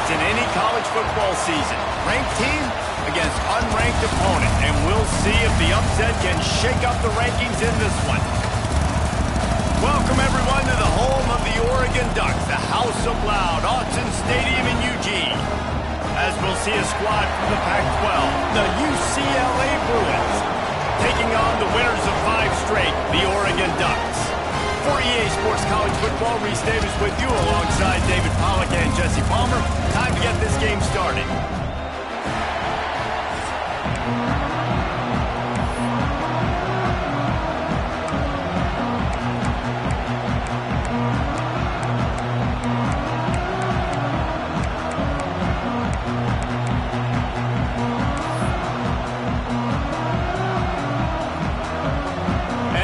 in any college football season. Ranked team against unranked opponent, and we'll see if the upset can shake up the rankings in this one. Welcome, everyone, to the home of the Oregon Ducks, the House of Loud, Autzen Stadium in Eugene. As we'll see a squad from the Pac-12, the UCLA Bruins, taking on the winners of 5 straight, the Oregon Ducks. For EA Sports College Football, Reese Davis with you alongside David Pollack and Jesse Palmer. Time to get this game started.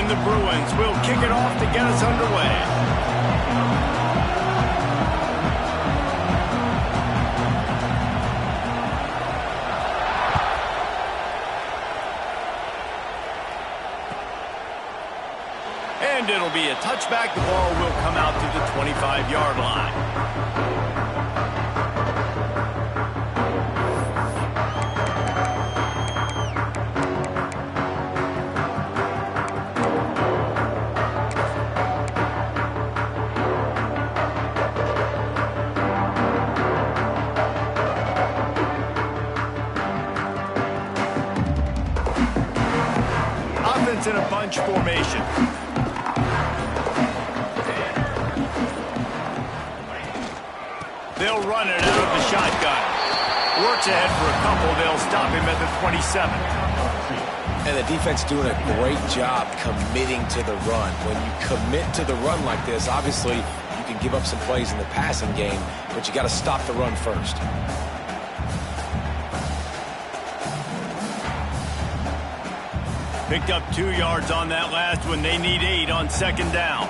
The Bruins will kick it off to get us underway. And it'll be a touchback. The ball will come out to the 25-yard line. In a bunch formation. They'll run it out of the shotgun. Works ahead for a couple. They'll stop him at the 27. And the defense doing a great job committing to the run. When you commit to the run like this, obviously you can give up some plays in the passing game, but you got to stop the run first. Picked up 2 yards on that last one. They need 8 on second down.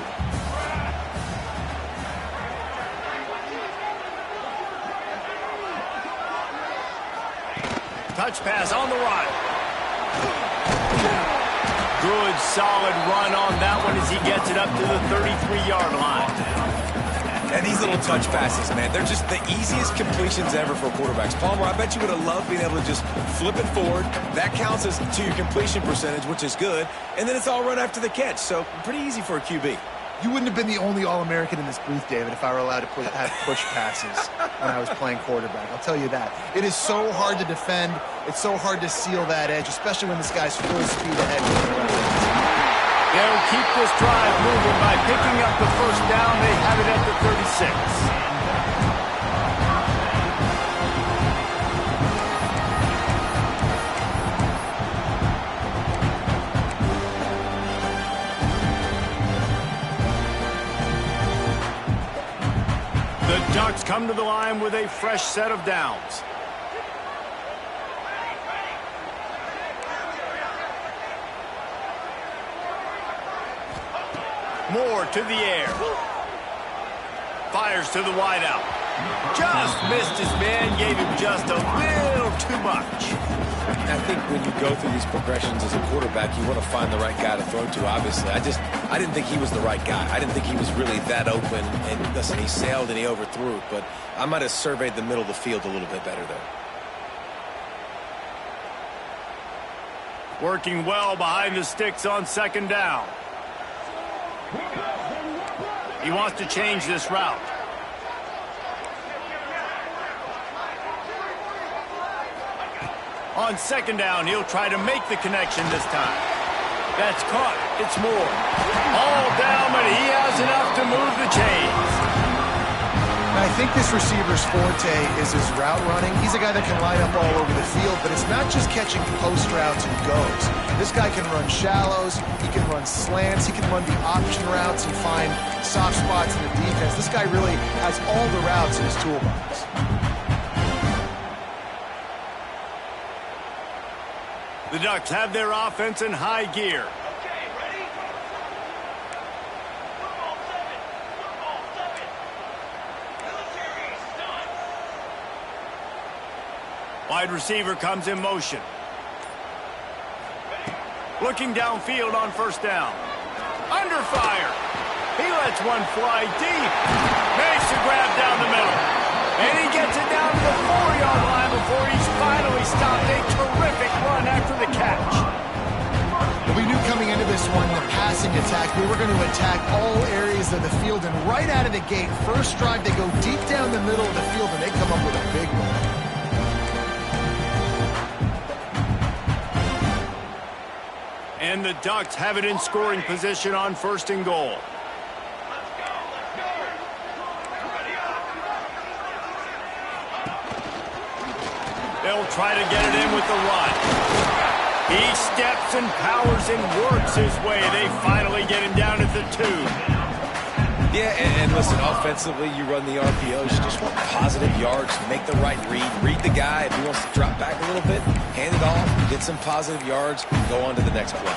Touch pass on the run. Good, solid run on that one as he gets it up to the 33-yard line. And these little touch passes, man, they're just the easiest completions ever for quarterbacks. Palmer, I bet you would have loved being able to just flip it forward. That counts as to your completion percentage, which is good. And then it's all run after the catch, so pretty easy for a QB. You wouldn't have been the only All-American in this booth, David, if I were allowed to have push passes when I was playing quarterback. I'll tell you that. It is so hard to defend. It's so hard to seal that edge, especially when this guy's full speed ahead. They'll keep this drive moving by picking up the first down. They have it at the 36. The Ducks come to the line with a fresh set of downs. Moore to the air. Fires to the wideout. Just missed his man, gave him just a little too much. I think when you go through these progressions as a quarterback, you want to find the right guy to throw to, obviously. I didn't think he was the right guy. I didn't think he was really that open. And listen, he sailed and he overthrew it, but I might have surveyed the middle of the field a little bit better there. Working well behind the sticks on second down. He wants to change this route. On second down, he'll try to make the connection this time. That's caught. It's Moore. All down, but he has enough to move the chains. I think this receiver's forte is his route running. He's a guy that can line up all over the field, but it's not just catching post routes and goes. This guy can run shallows, he can run slants, he can run the option routes and find soft spots in the defense. This guy really has all the routes in his toolbox. The Ducks have their offense in high gear. Wide receiver comes in motion. Looking downfield on first down. Under fire. He lets one fly deep. Makes the grab down the middle. And he gets it down to the 4-yard line before he's finally stopped. A terrific run after the catch. We knew coming into this one, the passing attack, we were going to attack all areas of the field, and right out of the gate, first drive, they go deep down the middle of the field, and they come up with a big one. And the Ducks have it in scoring position on 1st and goal. They'll try to get it in with the run. He steps and powers and works his way. They finally get him down at the 2. Yeah, and listen, offensively, you run the RPOs. You just want positive yards. Make the right read. Read the guy. If he wants to drop back a little bit, hand it off, get some positive yards, go on to the next play.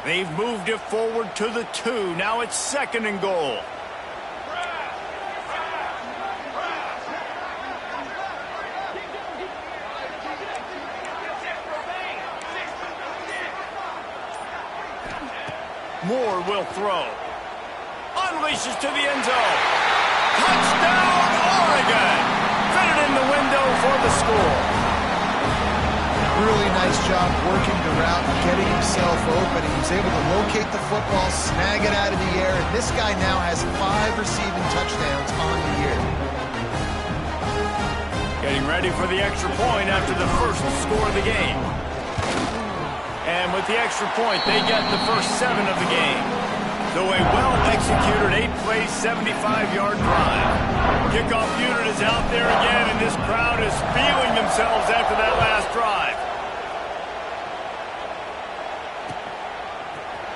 They've moved it forward to the 2. Now it's 2nd and goal. Moore will throw. Unleashes to the end zone. Touchdown, Oregon! Fitted in the window for the score. Really nice job working the route, getting himself open. He was able to locate the football, snag it out of the air, and this guy now has 5 receiving touchdowns on the year. Getting ready for the extra point after the first score of the game. And with the extra point, they get the first 7 of the game. So a well-executed 8-play, 75-yard drive. Kickoff unit is out there again, and this crowd is feeling themselves after that last drive.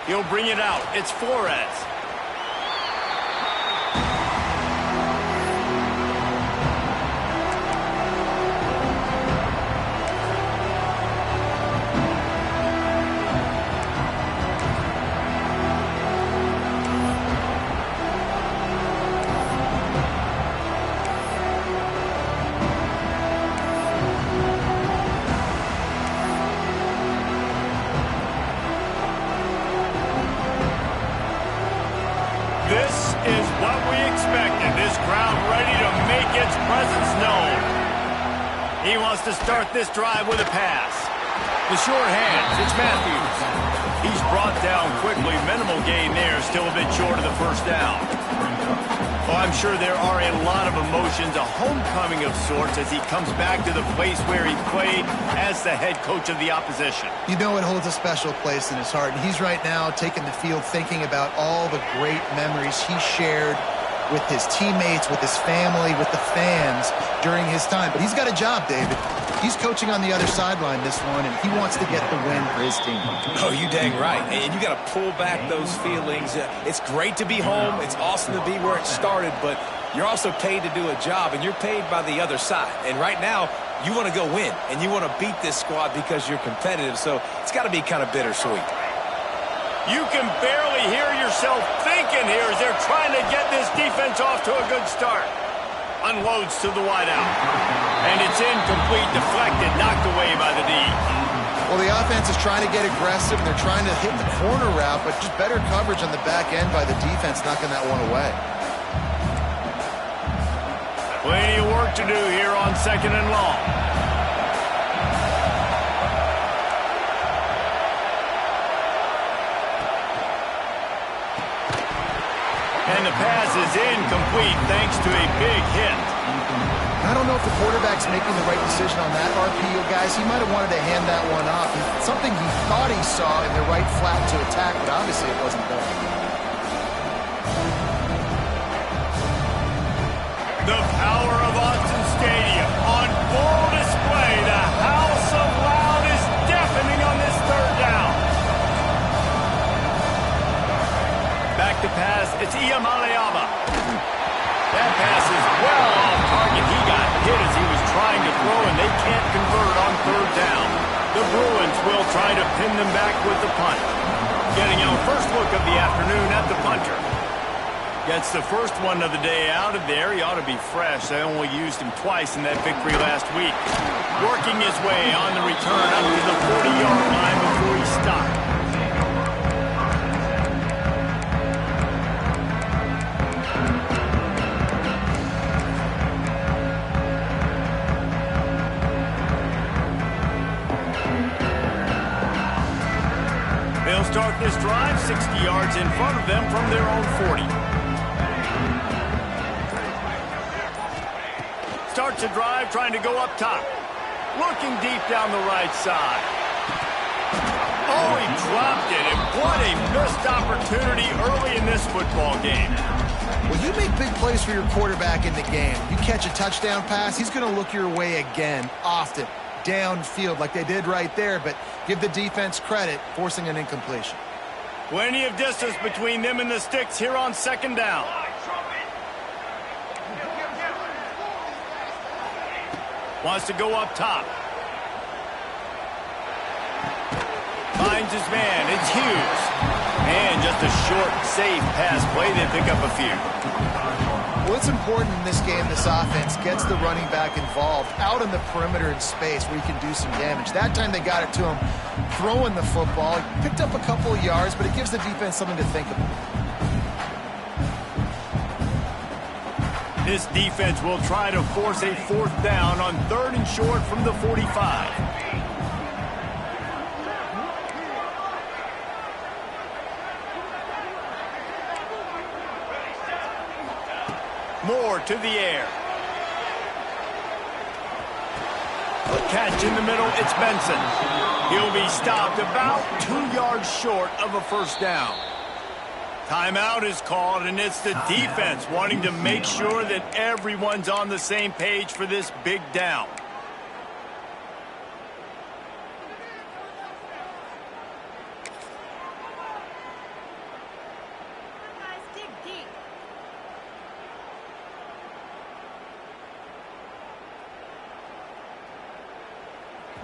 He'll bring it out. It's Flores. This is what we expected. This crowd ready to make its presence known. He wants to start this drive with a pass. The short hands, it's Matthews. He's brought down quickly. Minimal gain there, still a bit short of the first down. Well, I'm sure there are a lot of emotions, a homecoming of sorts as he comes back to the place where he played as the head coach of the opposition. You know it holds a special place in his heart, and he's right now taking the field thinking about all the great memories he shared with his teammates, with his family, with the fans during his time. But he's got a job, David. He's coaching on the other sideline this one, and he wants to get the win for his team. Oh, you dang right. And you got to pull back those feelings. It's great to be home. It's awesome to be where it started, but you're also paid to do a job, and you're paid by the other side. And right now, you want to go win, and you want to beat this squad because you're competitive, so it's got to be kind of bittersweet. You can barely hear yourself thinking here as they're trying to get this defense off to a good start. Unloads to the wideout. And it's incomplete, deflected, knocked away by the D. Well, the offense is trying to get aggressive. They're trying to hit the corner route, but just better coverage on the back end by the defense, knocking that one away. Plenty of work to do here on 2nd and long. And the pass is incomplete thanks to a big hit. I don't know if the quarterback's making the right decision on that RPO, guys. He might have wanted to hand that one off. Something he thought he saw in the right flat to attack, but obviously it wasn't there. The power of Autzen Stadium on full display. The house of loud is deafening on this 3rd down. Back to pass, it's Iamaleava. That pass is well off target. He got hit as he was trying to throw, and they can't convert on 3rd down. The Bruins will try to pin them back with the punt. Getting our first look of the afternoon at the punter. Gets the first one of the day out of there. He ought to be fresh. They only used him twice in that victory last week. Working his way on the return up to the 40-yard line before he stopped. start this drive 60 yards in front of them from their own 40. Starts a drive trying to go up top. Looking deep down the right side. Oh, he dropped it, and what a missed opportunity early in this football game. Well, you make big plays for your quarterback in the game. You catch a touchdown pass, he's going to look your way again, often, downfield like they did right there, but give the defense credit, forcing an incompletion. Plenty of distance between them and the sticks here on second down. Wants to go up top. Finds his man. It's Hughes. And just a short, safe pass play. They pick up a few. Well, it's important in this game, this offense gets the running back involved out in the perimeter in space where he can do some damage. That time they got it to him throwing the football. He picked up a couple of yards, but it gives the defense something to think about. This defense will try to force a fourth down on 3rd and short from the 45. Moore to the air. A catch in the middle, it's Benson. He'll be stopped about 2 yards short of a first down. Timeout is called, and it's the defense wanting to make sure that everyone's on the same page for this big down.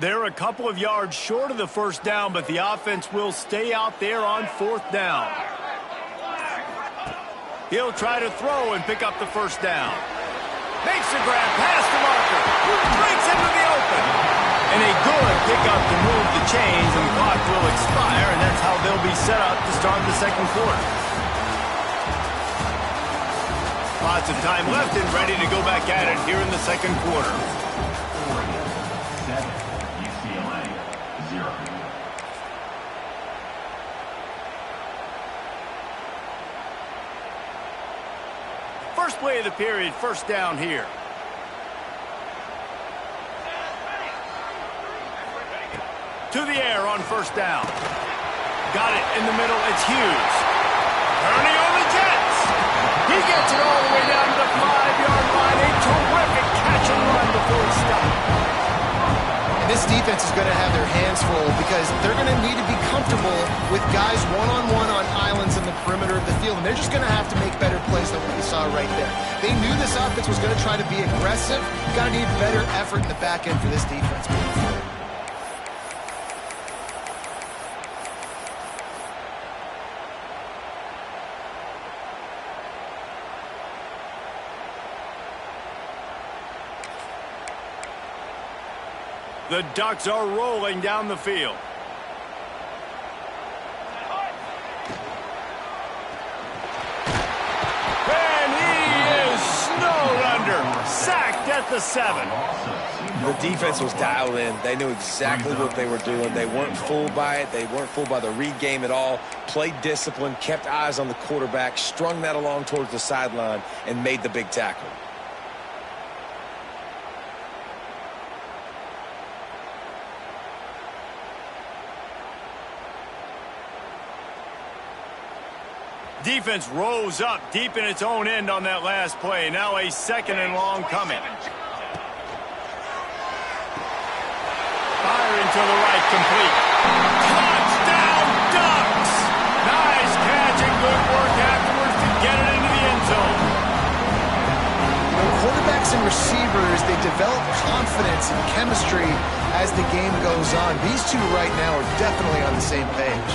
They're a couple of yards short of the first down, but the offense will stay out there on 4th down. He'll try to throw and pick up the first down. Makes the grab past the marker. Breaks into the open. And a good pickup to move the chains, and the clock will expire, and that's how they'll be set up to start the second quarter. Lots of time left and ready to go back at it here in the second quarter. First play of the period, first down here. To the air on first down. Got it in the middle, it's Hughes. Turning on the Jets. He gets it all the way down to the 5-yard line. A terrific catch and run before he stopped. This defense is going to have their hands full because they're going to need to be comfortable with guys one-on-one on islands in the perimeter of the field, and they're just going to have to make better plays than what we saw right there. They knew this offense was going to try to be aggressive. Got to need better effort in the back end for this defense moving forward. The Ducks are rolling down the field. And he is snowed under. Sacked at the 7. The defense was dialed in. They knew exactly what they were doing. They weren't fooled by it. They weren't fooled by the read game at all. Played discipline, kept eyes on the quarterback, strung that along towards the sideline, and made the big tackle. Defense rose up deep in its own end on that last play. Now a 2nd and long coming. Firing to the right, complete. Touchdown, Ducks! Nice catch and good work afterwards to get it into the end zone. Quarterbacks and receivers, they develop confidence and chemistry as the game goes on. These two right now are definitely on the same page.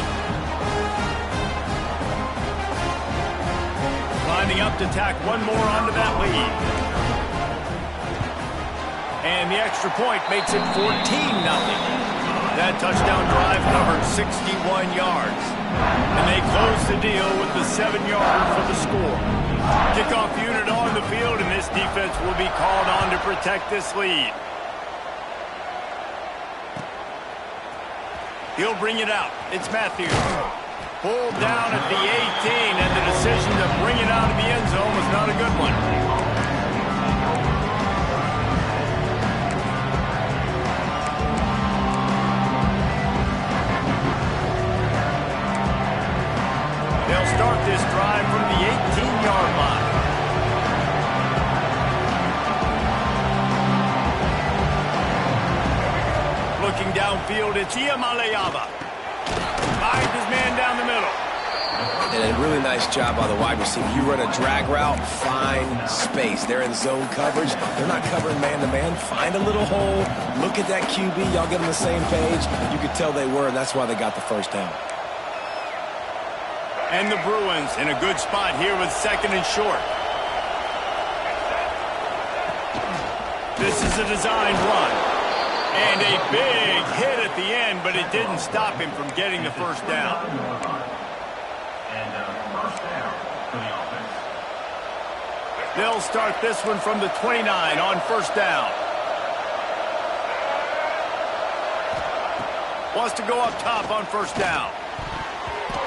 Lining up to tack one more onto that lead. And the extra point makes it 14-0. That touchdown drive covered 61 yards. And they close the deal with the 7-yarder for the score. Kickoff unit on the field, and this defense will be called on to protect this lead. He'll bring it out. It's Matthews. Pulled down at the 18, and the decision to bring it out of the end zone was not a good one. They'll start this drive from the 18-yard line. Looking downfield, it's Iamaleava. Finds his man down the middle. And a really nice job by the wide receiver. You run a drag route, find space. They're in zone coverage. They're not covering man-to-man. Find a little hole. Look at that QB. Y'all get on the same page. You could tell they were, and that's why they got the first down. And the Bruins in a good spot here with second and short. This is a designed run. And a big hit at the end, but it didn't stop him from getting the first down. They'll start this one from the 29 on first down. Wants to go up top on first down.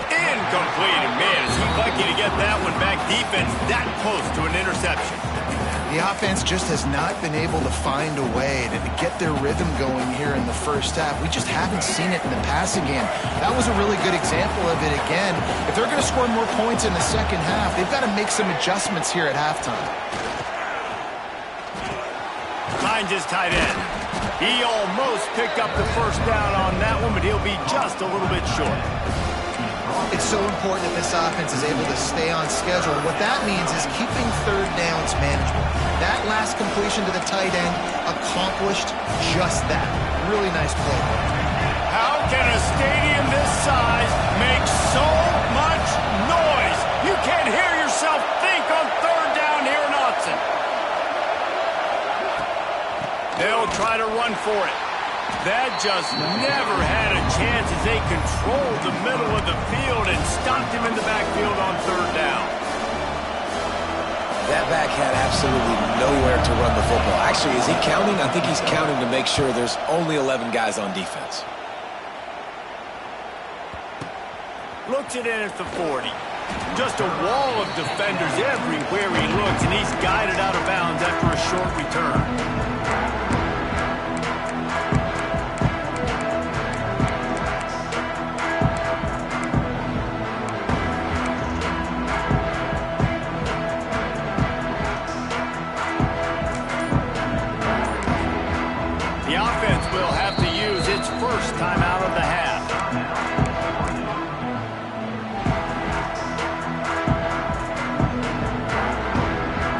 Incomplete, and man, is he lucky to get that one back. Defense that close to an interception. The offense just has not been able to find a way to get their rhythm going here in the first half. We just haven't seen it in the passing game. That was a really good example of it again. If they're going to score more points in the second half, they've got to make some adjustments here at halftime. Finds his tight end. He almost picked up the first down on that one, but he'll be just a little bit short. It's so important that this offense is able to stay on schedule. What that means is keeping third downs manageable. That last completion to the tight end accomplished just that. Really nice play. How can a stadium this size make so much noise? You can't hear yourself think on third down here in Autzen. They'll try to run for it. That just never had a chance as they controlled the middle of the field and stopped him in the backfield on third down. That back had absolutely nowhere to run the football. Actually, is he counting? I think he's counting to make sure there's only 11 guys on defense. Looks it in at the 40. Just a wall of defenders everywhere he looks, and he's guided out of bounds after a short return. The offense will have to use its first time out of the half.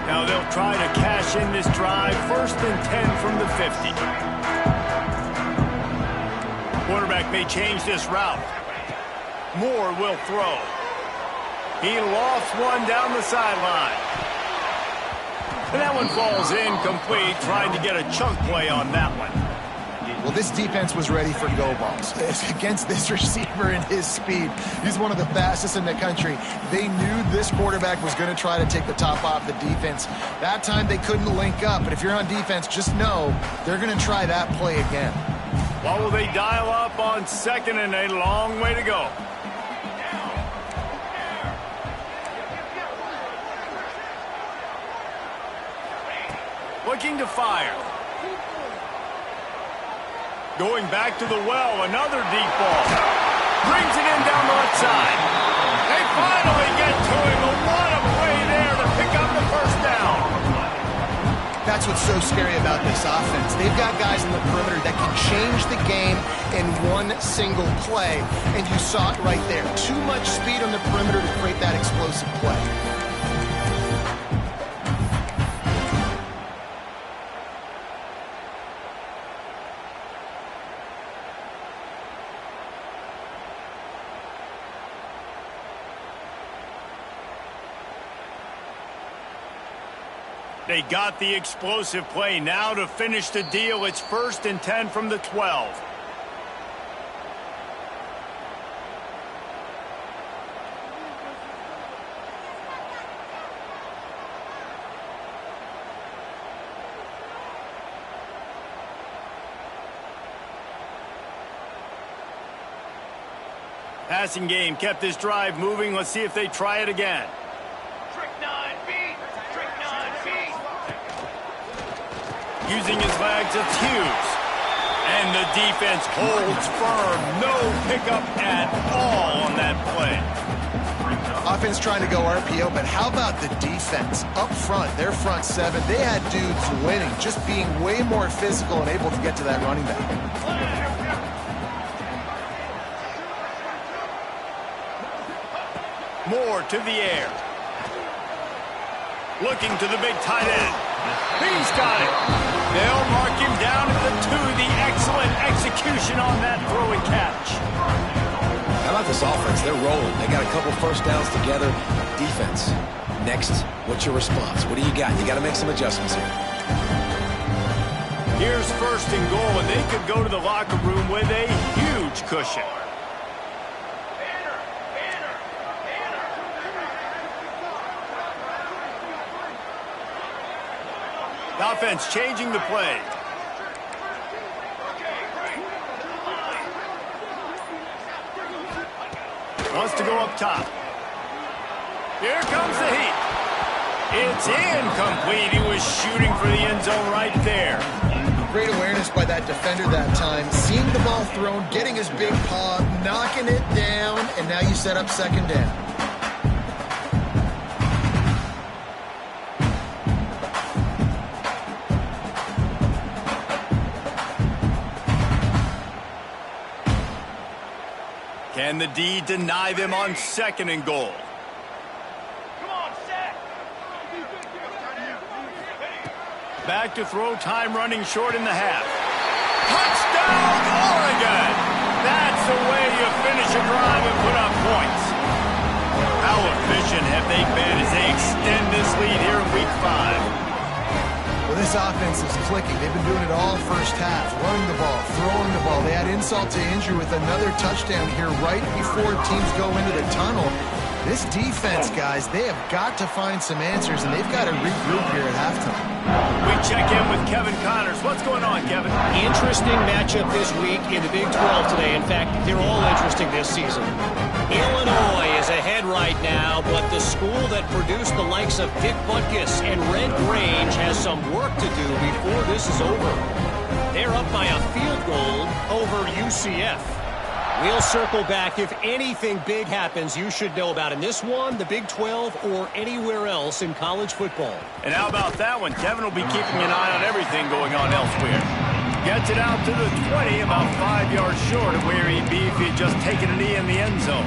Now they'll try to cash in this drive. First and 10 from the 50. Quarterback may change this route. Moore will throw. He lost one down the sideline. And that one falls incomplete, trying to get a chunk play on that one. Well, this defense was ready for go balls. Against this receiver and his speed, he's one of the fastest in the country. They knew this quarterback was going to try to take the top off the defense. That time they couldn't link up, but if you're on defense, just know they're going to try that play again. What will they dial up on second and a long way to go? Looking to fire. Going back to the well, another deep ball. Brings it in down the left side. They finally get to him, but what a play there to pick up the first down. That's what's so scary about this offense. They've got guys in the perimeter that can change the game in one single play, and you saw it right there. Too much speed on the perimeter to create that explosive play. They got the explosive play now to finish the deal. It's first and 10 from the 12. Passing game kept this drive moving. Let's see if they try it again. Trick 9B. Trick 9B. Using his legs, it's Hughes. And the defense holds firm. No pickup at all on that play. Offense trying to go RPO, but how about the defense? Up front, their front seven, they had dudes winning, just being way more physical and able to get to that running back. Moore to the air. Looking to the big tight end. He's got it. They'll mark him down at the 2. The excellent execution on that throw and catch. How about this offense? They're rolling. They got a couple first downs together. Defense. Next, what's your response? What do you got? You got to make some adjustments here. Here's first and goal, and they could go to the locker room with a huge cushion. The offense changing the play. Wants to go up top. Here comes the heat. It's incomplete. He was shooting for the end zone right there. Great awareness by that defender that time. Seeing the ball thrown, getting his big paw, knocking it down, and now you set up second down. Can the D deny them on second and goal? Come on, set. Back to throw, time running short in the half. Touchdown, Oregon! That's the way you finish a drive and put up points. How efficient have they been as they extend this lead here in week 5? Well, this offense is clicking. They've been doing it all first half, running the ball, throwing the ball. They had insult to injury with another touchdown here right before teams go into the tunnel. This defense, guys, they have got to find some answers, and they've got to regroup here at halftime. We check in with Kevin Connors. What's going on, Kevin? Interesting matchup this week in the Big 12 today. In fact, they're all interesting this season. Illinois is ahead right now, but the school that produced the likes of Dick Butkus and Red Grange has some work to do before this is over. They're up by a field goal over UCF. We'll circle back. If anything big happens, you should know about in this one, the Big 12, or anywhere else in college football. And how about that one? Kevin will be keeping an eye on everything going on elsewhere. Gets it out to the 20, about 5 yards short of where he'd be if he had just taken a knee in the end zone.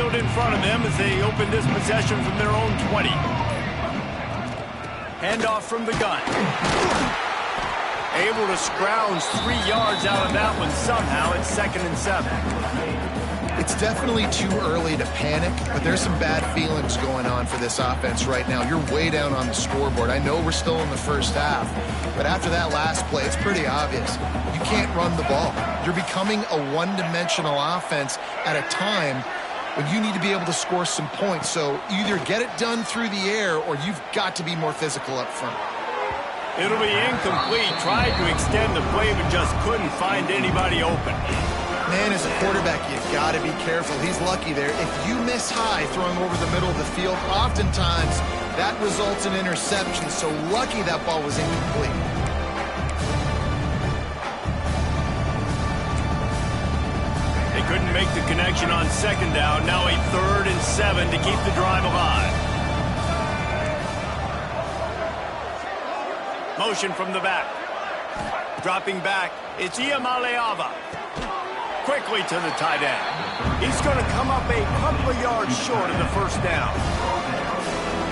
In front of them as they open this possession from their own 20. Handoff from the gun. Able to scrounge 3 yards out of that one somehow. It's 2nd and 7. It's definitely too early to panic, but there's some bad feelings going on for this offense right now. You're way down on the scoreboard. I know we're still in the first half, but after that last play, it's pretty obvious. You can't run the ball. You're becoming a one-dimensional offense at a time when you need to be able to score some points. So either get it done through the air or you've got to be more physical up front. It'll be incomplete. Tried to extend the play, but just couldn't find anybody open. Man, as a quarterback, you've got to be careful. He's lucky there. If you miss high throwing over the middle of the field, oftentimes that results in interception. So lucky that ball was incomplete. Couldn't make the connection on second down. Now a 3rd and 7 to keep the drive alive. Motion from the back. Dropping back. It's Iamaleava. Quickly to the tight end. He's going to come up a couple of yards short of the first down.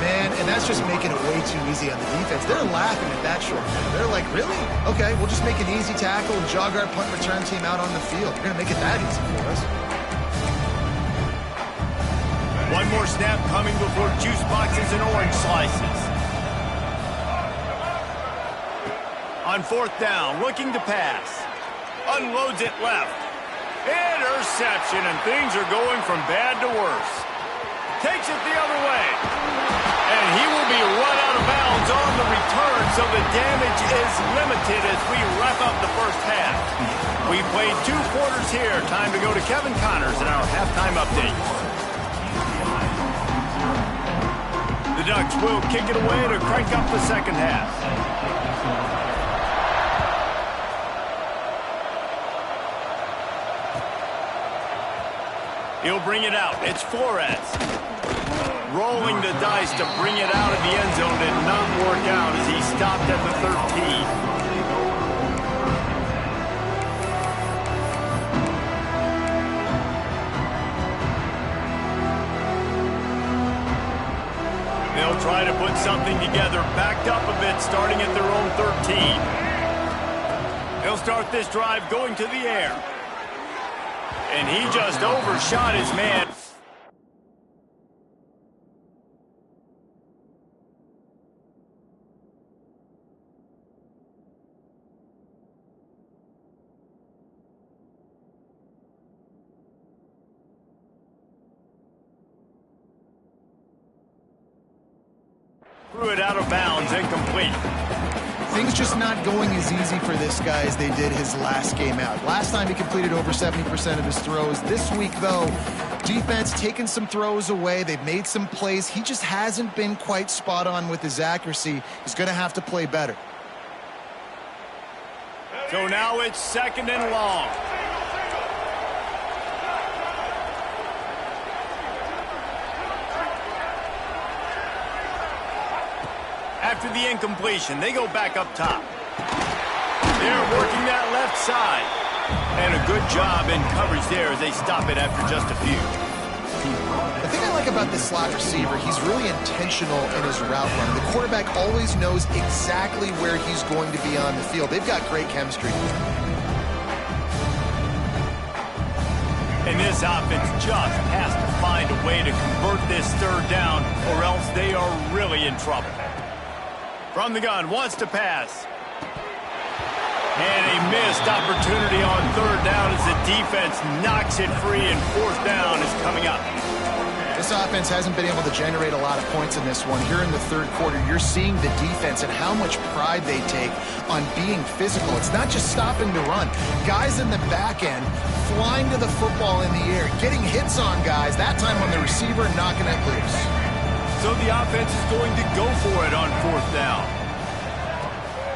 Man, and that's just making it way too easy on the defense. They're laughing at that short. They're like, really? Okay, we'll just make an easy tackle and jog our punt return team out on the field. You're going to make it that easy for us. One more snap coming before juice boxes and orange slices. On 4th down, looking to pass. Unloads it left. Interception, and things are going from bad to worse. Takes it the other way. And he will be run out of bounds on the return, so the damage is limited as we wrap up the first half. We played 2 quarters here. Time to go to Kevin Connors in our halftime update. The Ducks will kick it away to crank up the second half. He'll bring it out. It's Flores. Rolling the dice to bring it out of the end zone did not work out as he stopped at the 13. They'll try to put something together, backed up a bit, starting at their own 13. They'll start this drive going to the air. And he just overshot his man. Threw it out of bounds, incomplete. Things just not going as easy for this guy as they did his last game out. Last time he completed over 70% of his throws. This week, though, defense taking some throws away. They've made some plays. He just hasn't been quite spot on with his accuracy. He's going to have to play better. So now it's 2nd and long. After the incompletion, they go back up top. They're working that left side. And a good job in coverage there as they stop it after just a few. The thing I like about this slot receiver, he's really intentional in his route run. The quarterback always knows exactly where he's going to be on the field. They've got great chemistry. And this offense just has to find a way to convert this 3rd down, or else they are really in trouble. From the gun, wants to pass. And a missed opportunity on 3rd down as the defense knocks it free, and 4th down is coming up. This offense hasn't been able to generate a lot of points in this one. Here in the 3rd quarter, you're seeing the defense and how much pride they take on being physical. It's not just stopping to run. Guys in the back end flying to the football in the air, getting hits on guys, that time on the receiver, knocking it loose. So the offense is going to go for it on 4th down.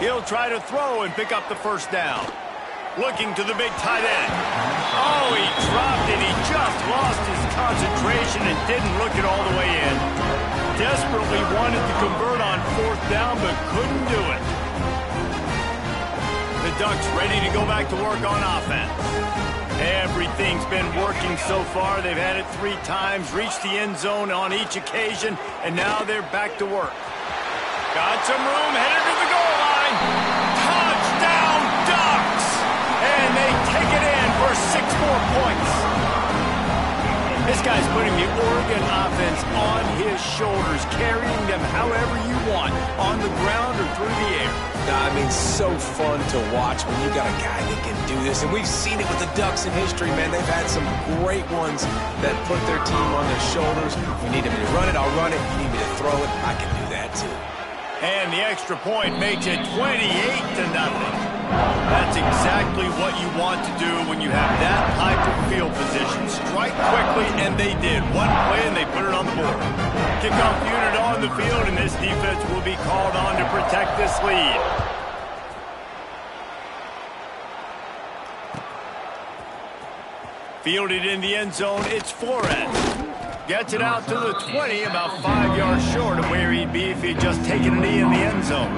He'll try to throw and pick up the 1st down. Looking to the big tight end. Oh, he dropped it. He just lost his concentration and didn't look it all the way in. Desperately wanted to convert on 4th down, but couldn't do it. The Ducks ready to go back to work on offense. Everything's been working so far. They've had it 3 times, reached the end zone on each occasion, and now they're back to work. Got some room, headed to the goal line. Touchdown, Ducks! And they take it in for 6 more points. This guy's putting the Oregon offense on his shoulders, carrying them however you want, on the ground or through the air. I mean, so fun to watch when you got a guy that can do this. And we've seen it with the Ducks in history, man. They've had some great ones that put their team on their shoulders. If you need me to run it, I'll run it. If you need me to throw it, I can do that too. And the extra point makes it 28-0. That's exactly what you want to do when you have that type of field position. Strike quickly, and they did. One play, and they put it on the board. Kickoff unit on the field, and this defense will be called on to protect this lead. Fielded in the end zone, it's Flores. Gets it out to the 20, about 5 yards short of where he'd be if he'd just taken a knee in the end zone.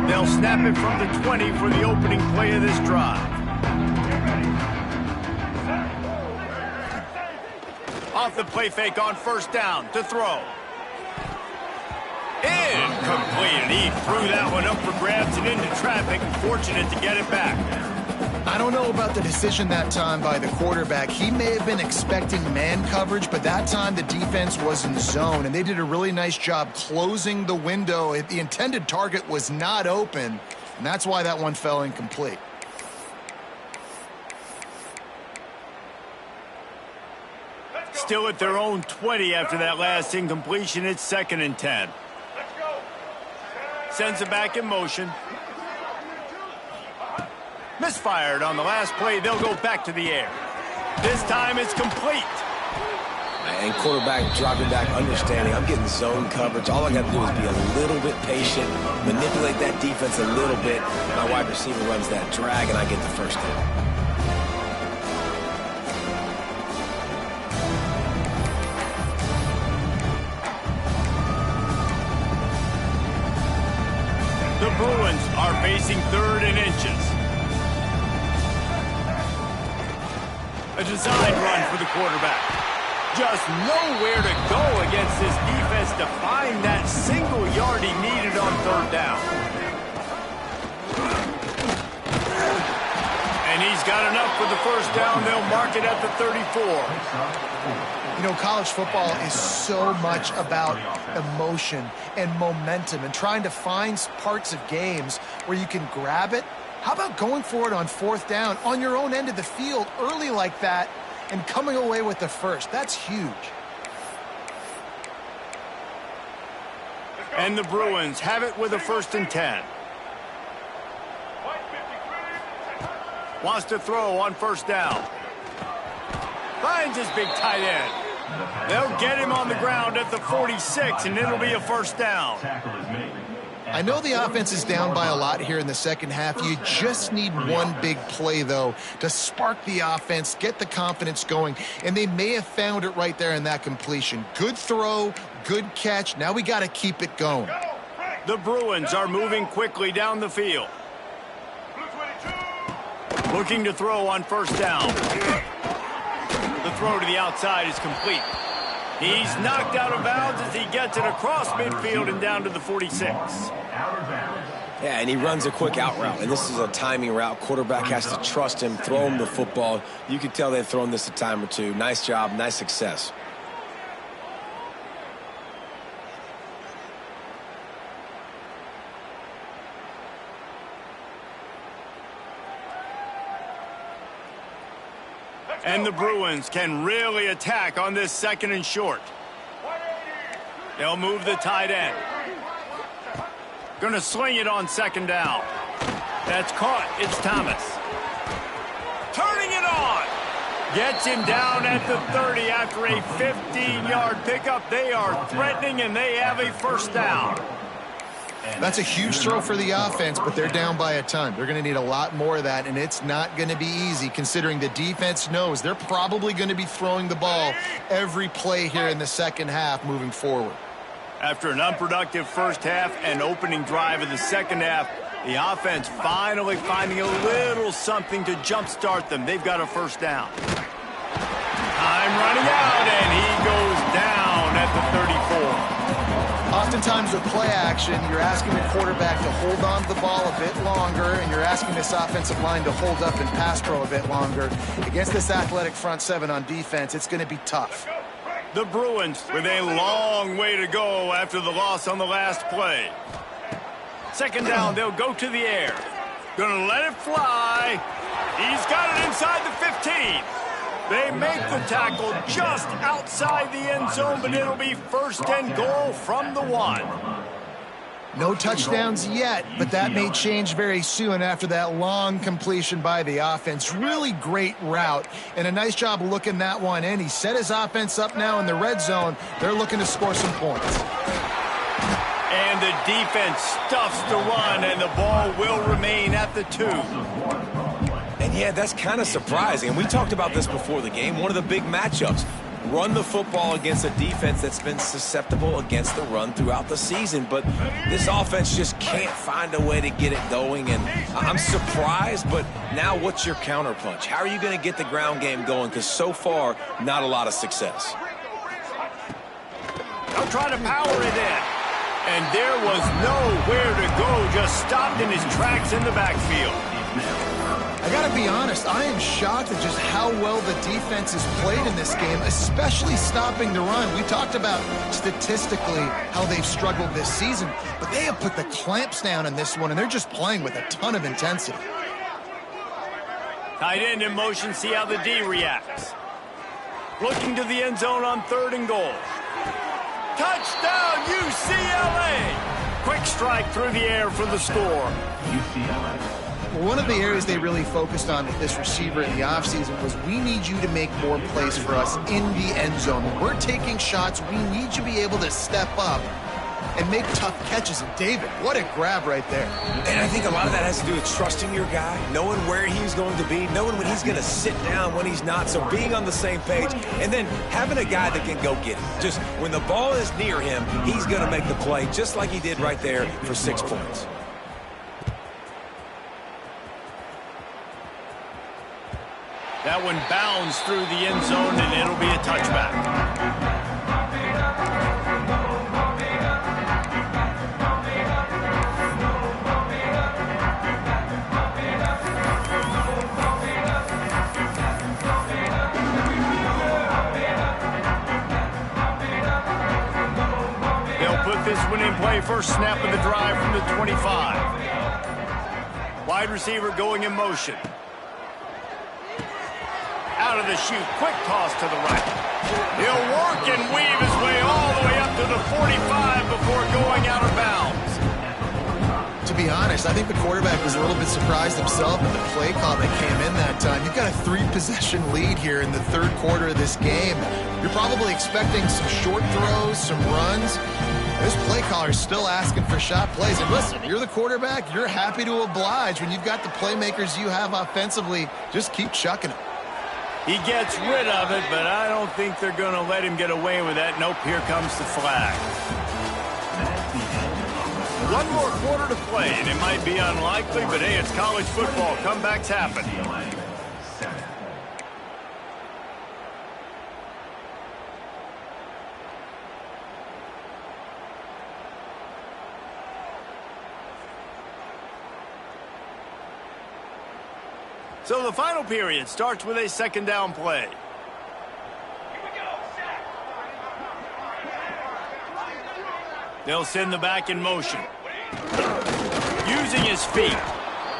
They'll snap it from the 20 for the opening play of this drive. Off the play fake on 1st down to throw. Incomplete. He threw that one up for grabs and into traffic. Fortunate to get it back. I don't know about the decision that time by the quarterback. He may have been expecting man coverage, but that time the defense was in zone, and they did a really nice job closing the window. The intended target was not open, and that's why that one fell incomplete. Still at their own 20 after that last incompletion. It's 2nd and 10. Sends it back in motion. Misfired on the last play. They'll go back to the air. This time it's complete. And quarterback dropping back, understanding I'm getting zone coverage. All I got to do is be a little bit patient, manipulate that defense a little bit. My wide receiver runs that drag, and I get the first down. The Bruins are facing 3rd and inches. A design run for the quarterback. Just nowhere to go against this defense to find that single yard he needed on 3rd down. And he's got enough for the first down. They'll mark it at the 34. You know, college football is so much about emotion and momentum and trying to find parts of games where you can grab it. How about going for it on 4th down on your own end of the field early like that and coming away with the first? That's huge. And the Bruins have it with a 1st and 10. Wants to throw on 1st down. Finds his big tight end. They'll get him on the ground at the 46, and it'll be a 1st down. I know the offense is down by a lot here in the second half. You just need one big play, though, to spark the offense, get the confidence going, and they may have found it right there in that completion. Good throw, good catch. Now we got to keep it going. The Bruins are moving quickly down the field. Looking to throw on 1st down. The throw to the outside is complete. He's knocked out of bounds as he gets it across midfield and down to the 46. Yeah, and he runs a quick out route, and this is a timing route. Quarterback has to trust him, throw him the football. You can tell they've thrown this a time or two. Nice job, nice success. And the Bruins can really attack on this 2nd and short. They'll move the tight end. Going to sling it on 2nd down. That's caught. It's Thomas. Turning it on. Gets him down at the 30 after a 15-yard pickup. They are threatening, and they have a 1st down. That's a huge throw for the offense, but they're down by a ton. They're going to need a lot more of that, and it's not going to be easy considering the defense knows they're probably going to be throwing the ball every play here in the second half moving forward. After an unproductive first half and opening drive of the second half, the offense finally finding a little something to jumpstart them. They've got a 1st down. Time running out, and he goes down at the 34. Oftentimes with play action, you're asking the quarterback to hold on to the ball a bit longer, and you're asking this offensive line to hold up in pass pro a bit longer. Against this athletic front 7 on defense, it's going to be tough. The Bruins with a long way to go after the loss on the last play. 2nd down, they'll go to the air. Gonna let it fly. He's got it inside the 15. They make the tackle just outside the end zone, but it'll be 1st and goal from the 1. No touchdowns yet, but that may change very soon after that long completion by the offense. Really great route, and a nice job looking that one in. He set his offense up now in the red zone. They're looking to score some points. And the defense stuffs the run, and the ball will remain at the 2. And yeah, that's kind of surprising. We talked about this before the game. One of the big matchups. Run the football against a defense that's been susceptible against the run throughout the season. But this offense just can't find a way to get it going. And I'm surprised, but now what's your counterpunch? How are you going to get the ground game going? Because so far, not a lot of success. They'll try to power it in. And there was nowhere to go. Just stopped in his tracks in the backfield. I gotta be honest, I am shocked at just how well the defense has played in this game, especially stopping the run. We talked about statistically how they've struggled this season, but they have put the clamps down in this one, and they're just playing with a ton of intensity. Tight end in motion, see how the D reacts. Looking to the end zone on 3rd and goal. Touchdown, UCLA! Quick strike through the air for the score. UCLA. Well, one of the areas they really focused on with this receiver in the offseason was we need you to make more plays for us in the end zone. When we're taking shots, we need you to be able to step up and make tough catches. And David, what a grab right there. And I think a lot of that has to do with trusting your guy, knowing where he's going to be, knowing when he's going to sit down, when he's not, so being on the same page, and then having a guy that can go get it. Just when the ball is near him, he's going to make the play, just like he did right there for 6 points. That one bounds through the end zone, and it'll be a touchback. They'll put this one in play. First snap of the drive from the 25. Wide receiver going in motion. Out of the chute, quick toss to the right. He'll work and weave his way all the way up to the 45 before going out of bounds. To be honest, I think the quarterback was a little bit surprised himself at the play call that came in that time. You've got a 3-possession lead here in the 3rd quarter of this game. You're probably expecting some short throws, some runs. This play caller is still asking for shot plays. And listen, you're the quarterback. You're happy to oblige. When you've got the playmakers you have offensively, just keep chucking them. He gets rid of it, but I don't think they're going to let him get away with that. Nope, here comes the flag. One more quarter to play, and it might be unlikely, but hey, it's college football. Comebacks happen. So the final period starts with a 2nd down play. They'll send the back in motion. Using his feet.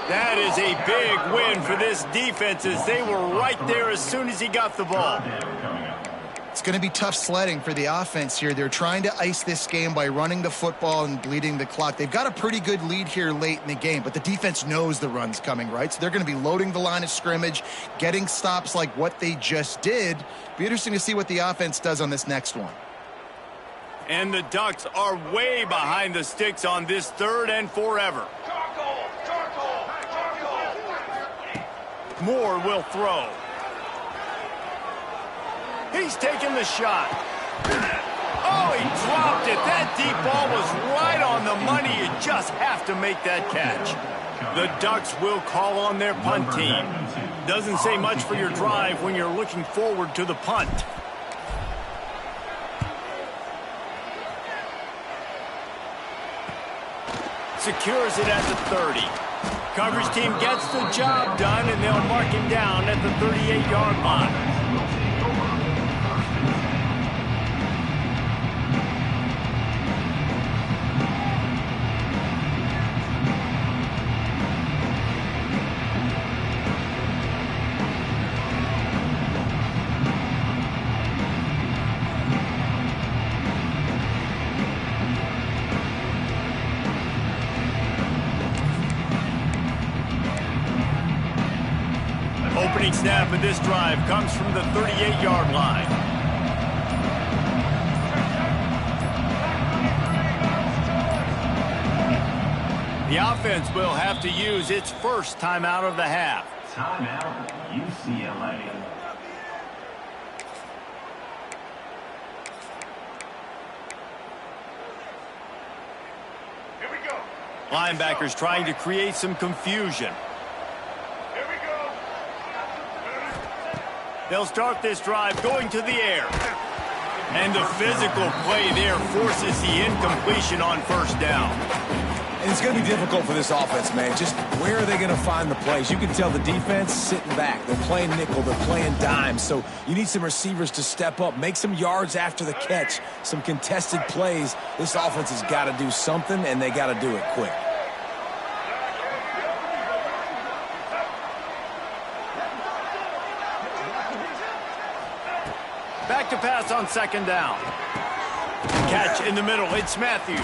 That is a big win for this defense as they were right there as soon as he got the ball. It's going to be tough sledding for the offense here. They're trying to ice this game by running the football and bleeding the clock. They've got a pretty good lead here late in the game, but the defense knows the run's coming, right? So they're going to be loading the line of scrimmage, getting stops like what they just did. Be interesting to see what the offense does on this next one. And the Ducks are way behind the sticks on this 3rd and forever. Moore will throw. He's taking the shot. Oh, he dropped it. That deep ball was right on the money. You just have to make that catch. The Ducks will call on their punt team. Doesn't say much for your drive when you're looking forward to the punt. Secures it at the 30. Coverage team gets the job done, and they'll mark him down at the 38-yard line. Opening snap of this drive comes from the 38-yard line. The offense will have to use its first timeout of the half. Timeout, UCLA. Here we go. Linebackers trying to create some confusion. Here we go. They'll start this drive going to the air. And the physical play there forces the incompletion on first down. And it's going to be difficult for this offense, man. Just where are they going to find the plays? You can tell the defense sitting back. They're playing nickel. They're playing dime. So you need some receivers to step up, make some yards after the catch, some contested plays. This offense has got to do something, and they got to do it quick. Back to pass on second down. Catch in the middle. It's Matthews.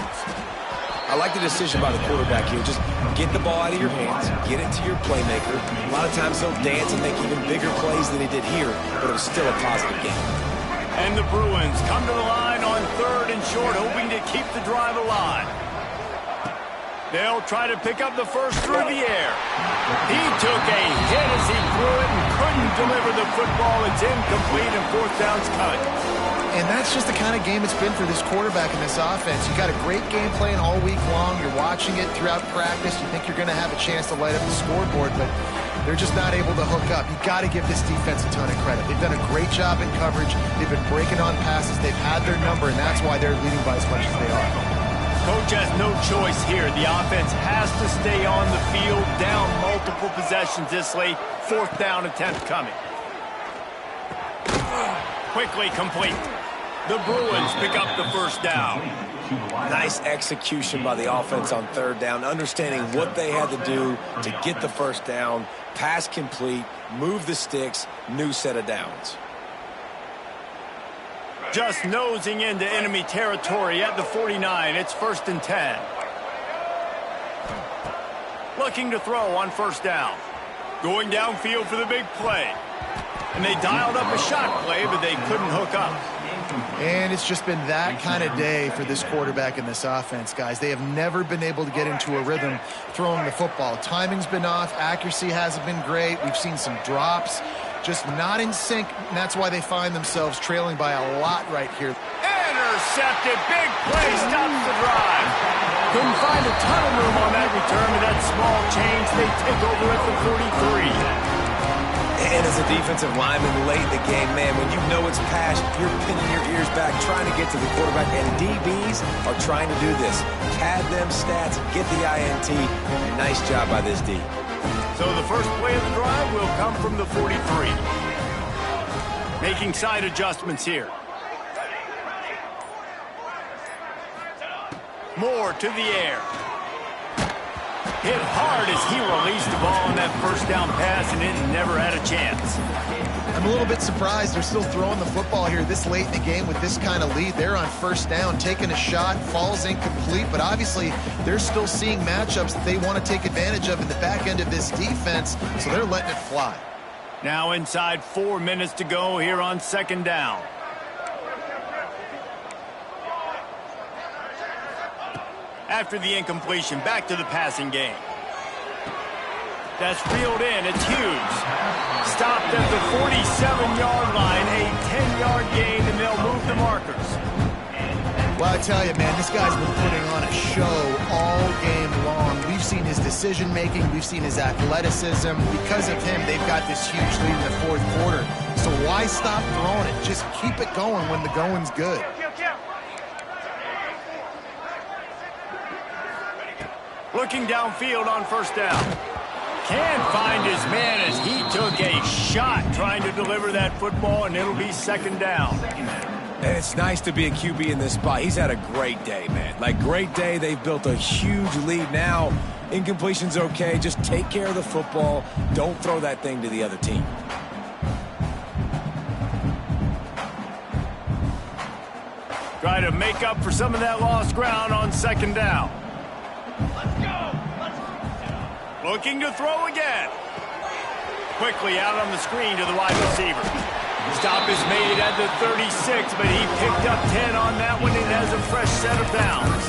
I like the decision by the quarterback here. Just get the ball out of your hands, get it to your playmaker. A lot of times he'll dance and make even bigger plays than he did here, but it was still a positive game. And the Bruins come to the line on third and short, hoping to keep the drive alive. They'll try to pick up the first through the air. He took a hit as he threw it and couldn't deliver the football. It's incomplete and fourth down's coming. And that's just the kind of game it's been for this quarterback in this offense. You got a great game plan all week long. You're watching it throughout practice. You think you're going to have a chance to light up the scoreboard, but they're just not able to hook up. You got to give this defense a ton of credit. They've done a great job in coverage. They've been breaking on passes. They've had their number, and that's why they're leading by as much as they are. Coach has no choice here. The offense has to stay on the field, down multiple possessions this late. Fourth down attempt coming. Quickly complete. The Bruins pick up the first down. Nice execution by the offense on third down, understanding what they had to do to get the first down, pass complete, move the sticks, new set of downs. Just nosing into enemy territory at the 49. It's 1st and 10. Looking to throw on first down. Going downfield for the big play. And they dialed up a shot play, but they couldn't hook up. And it's just been that kind of day for this quarterback in this offense, guys. They have never been able to get into a rhythm throwing the football. Timing's been off. Accuracy hasn't been great. We've seen some drops. Just not in sync, and that's why they find themselves trailing by a lot right here. Intercepted. Big play stops the drive. Couldn't find a ton of room on that return with that small change. They take over at the 43. And as a defensive lineman late in the game, man, when you know it's passed, you're pinning your ears back, trying to get to the quarterback, and DBs are trying to do this. Pad them stats, get the INT. Nice job by this D. So the first play of the drive will come from the 43. Making side adjustments here. Moore to the air. Hit hard as he released the ball on that first down pass, and it never had a chance. I'm a little bit surprised they're still throwing the football here this late in the game with this kind of lead. They're on first down, taking a shot, falls incomplete, but obviously they're still seeing matchups that they want to take advantage of in the back end of this defense, so they're letting it fly. Now inside 4 minutes to go here on second down. After the incompletion, back to the passing game. That's reeled in. It's Hughes. Stopped at the 47-yard line. A 10-yard gain, and they'll move the markers. Well, I tell you, man, this guy's been putting on a show all game long. We've seen his decision-making. We've seen his athleticism. Because of him, they've got this huge lead in the fourth quarter. So why stop throwing it? Just keep it going when the going's good. Looking downfield on first down. Can't find his man as he took a shot trying to deliver that football, and it'll be second down. And it's nice to be a QB in this spot. He's had a great day, man. Like, great day. They've built a huge lead now. Incompletion's okay. Just take care of the football. Don't throw that thing to the other team. Try to make up for some of that lost ground on second down. Looking to throw again. Quickly out on the screen to the wide receiver. Stop is made at the 36, but he picked up 10 on that one and has a fresh set of downs.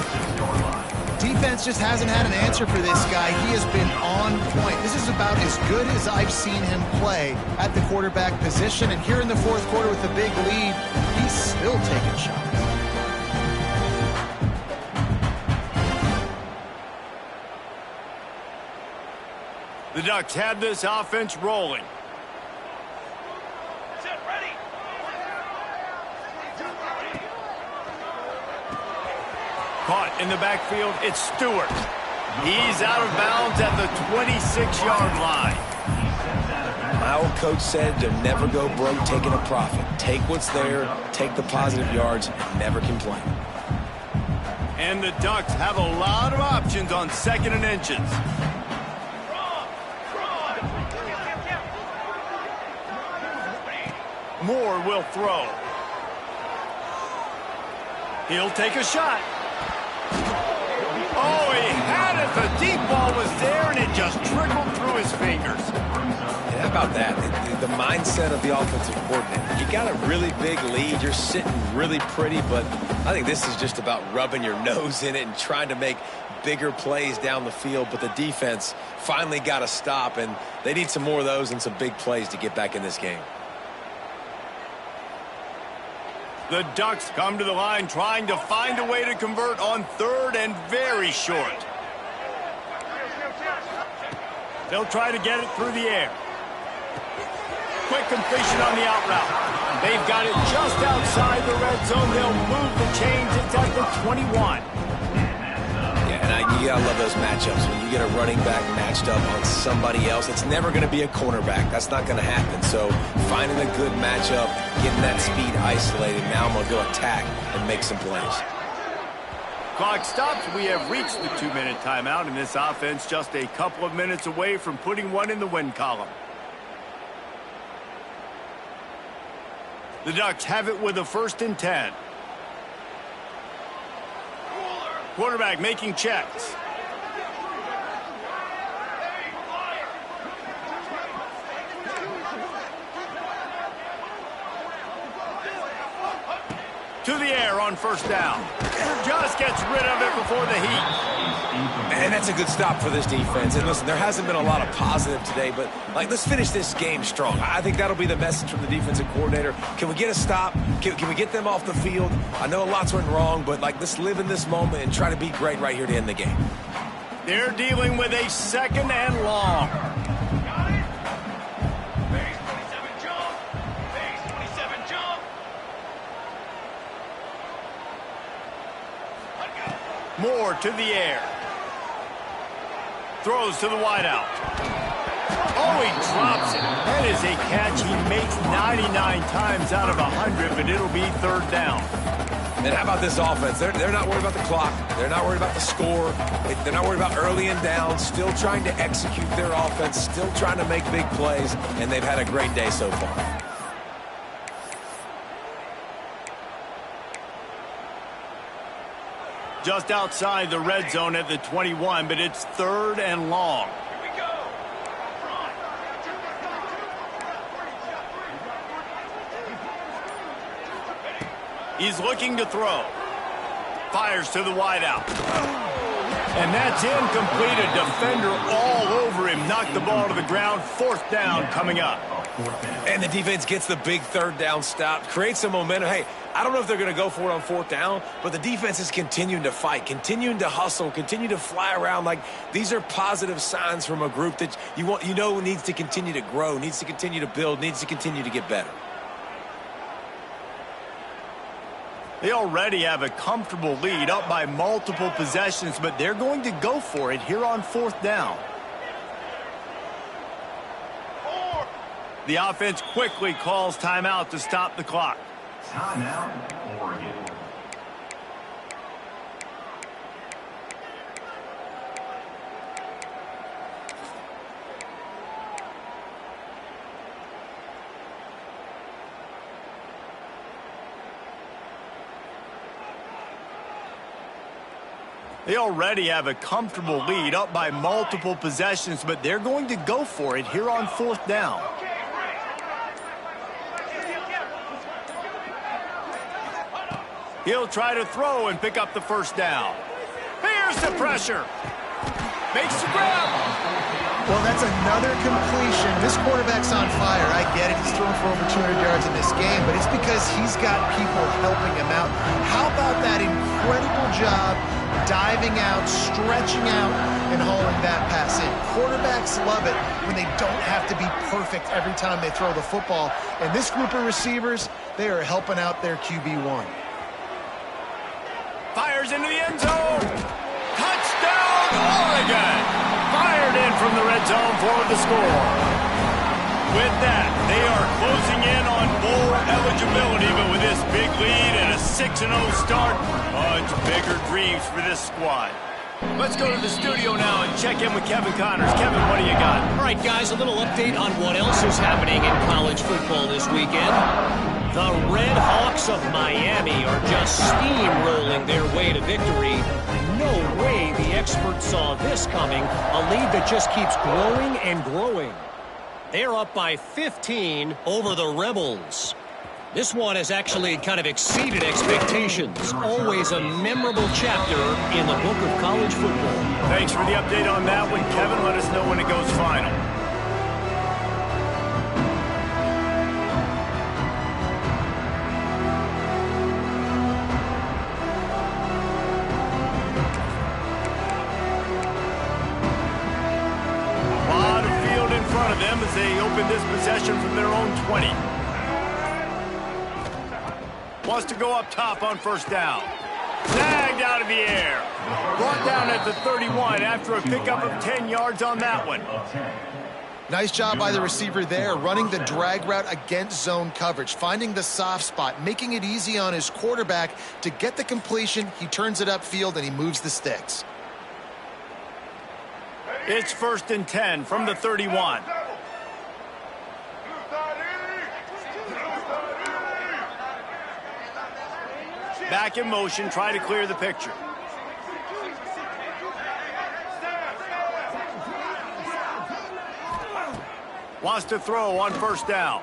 Defense just hasn't had an answer for this guy. He has been on point. This is about as good as I've seen him play at the quarterback position. And here in the fourth quarter with a big lead, he's still taking shots. The Ducks have this offense rolling. Caught in the backfield, it's Stewart. He's out of bounds at the 26-yard line. My old coach said to never go broke taking a profit. Take what's there, take the positive yards, and never complain. And the Ducks have a lot of options on 2nd and inches. Moore will throw. He'll take a shot. Oh, he had it. The deep ball was there, and it just trickled through his fingers. How about that? The mindset of the offensive coordinator. You got a really big lead. You're sitting really pretty, but I think this is just about rubbing your nose in it and trying to make bigger plays down the field. But the defense finally got a stop, and they need some more of those and some big plays to get back in this game. The Ducks come to the line trying to find a way to convert on 3rd and very short. They'll try to get it through the air. Quick completion on the out route. They've got it just outside the red zone. They'll move the chains. It's at the 21. You gotta love those matchups. When you get a running back matched up on somebody else, it's never going to be a cornerback. That's not going to happen. So finding a good matchup, getting that speed isolated. Now I'm going to go attack and make some plays. Clock stops. We have reached the 2-minute timeout, and this offense just a couple of minutes away from putting one in the win column. The Ducks have it with a 1st and 10. Quarterback making checks. To the air on 1st down. Just gets rid of it before the heat. And that's a good stop for this defense. And listen, there hasn't been a lot of positive today, but let's finish this game strong. I think that'll be the message from the defensive coordinator. Can we get a stop? Can we get them off the field? I know lots went wrong, but let's live in this moment and try to be great right here to end the game. They're dealing with a 2nd and long. Moore to the air. Throws to the wideout. Oh, he drops it. That is a catch he makes 99 times out of 100, but it'll be 3rd down. And how about this offense? They're not worried about the clock. They're not worried about the score. They're not worried about early and down. Still trying to execute their offense. Still trying to make big plays. And they've had a great day so far. Just outside the red zone at the 21, but it's 3rd and long. Here we go. He's looking to throw. Fires to the wideout. And that's incomplete. A defender all over him. Knocked the ball to the ground. 4th down coming up. And the defense gets the big 3rd down stop. Creates some momentum. Hey, I don't know if they're going to go for it on 4th down, but the defense is continuing to fight, continuing to hustle, continue to fly around. These are positive signs from a group that you know needs to continue to grow, needs to continue to build, needs to continue to get better. They already have a comfortable lead, up by multiple possessions, but they're going to go for it here on 4th down. The offense quickly calls timeout to stop the clock. Timeout, Oregon. They already have a comfortable lead, up by multiple possessions, but they're going to go for it here on 4th down. He'll try to throw and pick up the 1st down. Here's the pressure. Makes the grab. Well, that's another completion. This quarterback's on fire. I get it. He's throwing for over 200 yards in this game, but it's because he's got people helping him out. How about that incredible job diving out, stretching out, and hauling that pass in? Quarterbacks love it when they don't have to be perfect every time they throw the football. And this group of receivers, they are helping out their QB1. Fires into the end zone. Touchdown, Oregon fired in from the red zone for the score. With that, they are closing in on bowl eligibility, but with this big lead and a 6-0 start, much bigger dreams for this squad. Let's go to the studio now and check in with Kevin Connors. Kevin, what do you got? All right, guys, a little update on what else is happening in college football this weekend. The Red Hawks of Miami are just steamrolling their way to victory. No way the experts saw this coming. A lead that just keeps growing and growing. They're up by 15 over the Rebels. This one has actually kind of exceeded expectations. Always a memorable chapter in the book of college football. Thanks for the update on that one, Kevin. Let us know when it goes final. A lot of field in front of them as they open this possession from their own 20. Wants to go up top on first down. Snagged out of the air. Brought down at the 31 after a pickup of 10 yards on that one. Nice job by the receiver there, running the drag route against zone coverage, finding the soft spot, making it easy on his quarterback to get the completion. He turns it upfield and he moves the sticks. It's 1st and 10 from the 31. Back in motion, try to clear the picture. Wants to throw on first down.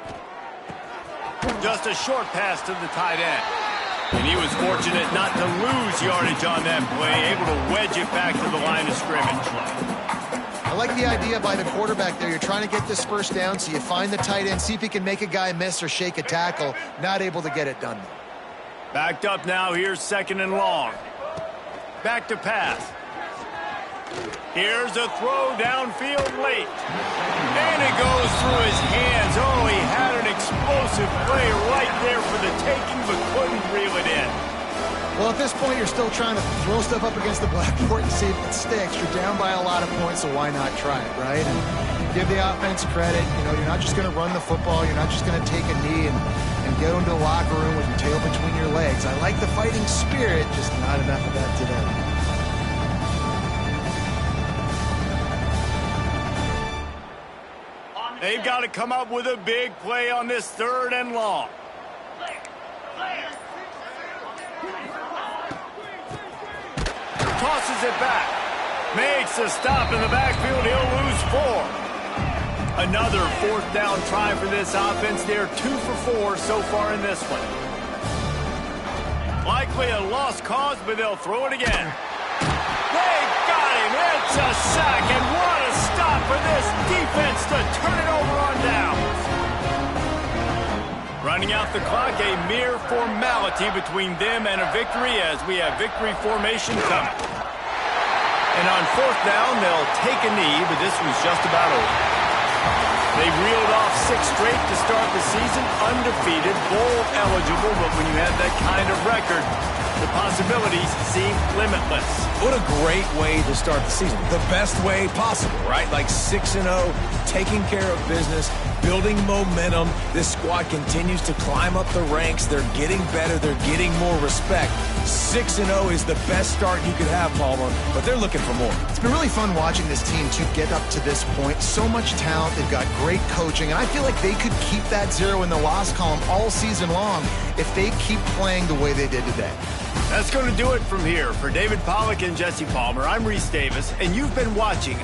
Just a short pass to the tight end. And he was fortunate not to lose yardage on that play, able to wedge it back to the line of scrimmage. I like the idea by the quarterback there. You're trying to get this first down, so you find the tight end, see if he can make a guy miss or shake a tackle. Not able to get it done. Backed up now, here's 2nd and long. Back to pass. Here's a throw downfield late. And it goes through his hands. Oh, he had an explosive play right there for the taking, but couldn't reel it in. Well, at this point, you're still trying to throw stuff up against the blackboard and see if it sticks. You're down by a lot of points, so why not try it, right? And give the offense credit. You know, you're not just going to run the football. You're not just going to take a knee and go into the locker room with your tail between your legs. I like the fighting spirit, just not enough of that today. They've got to come up with a big play on this 3rd and long. Tosses it back. Makes a stop in the backfield. He'll lose 4. Another 4th down try for this offense. They're 2 for 4 so far in this one. Likely a lost cause, but they'll throw it again. They got him. It's a sack, and what a stop for this defense to turn it over on downs. Running out the clock, a mere formality between them and a victory as we have victory formation coming. And on 4th down, they'll take a knee, but this was just about over. They reeled off 6 straight to start the season, undefeated, bowl eligible, but when you have that kind of record, the possibilities seem limitless. What a great way to start the season. The best way possible, right? Like 6-0, taking care of business, building momentum. This squad continues to climb up the ranks. They're getting better. They're getting more respect. 6-0 is the best start you could have, Palmer, but they're looking for more. It's been really fun watching this team to get up to this point. So much talent. They've got great coaching, and I feel like they could keep that 0 in the loss column all season long if they keep playing the way they did today. That's going to do it from here. For David Pollack and Jesse Palmer, I'm Reese Davis, and you've been watching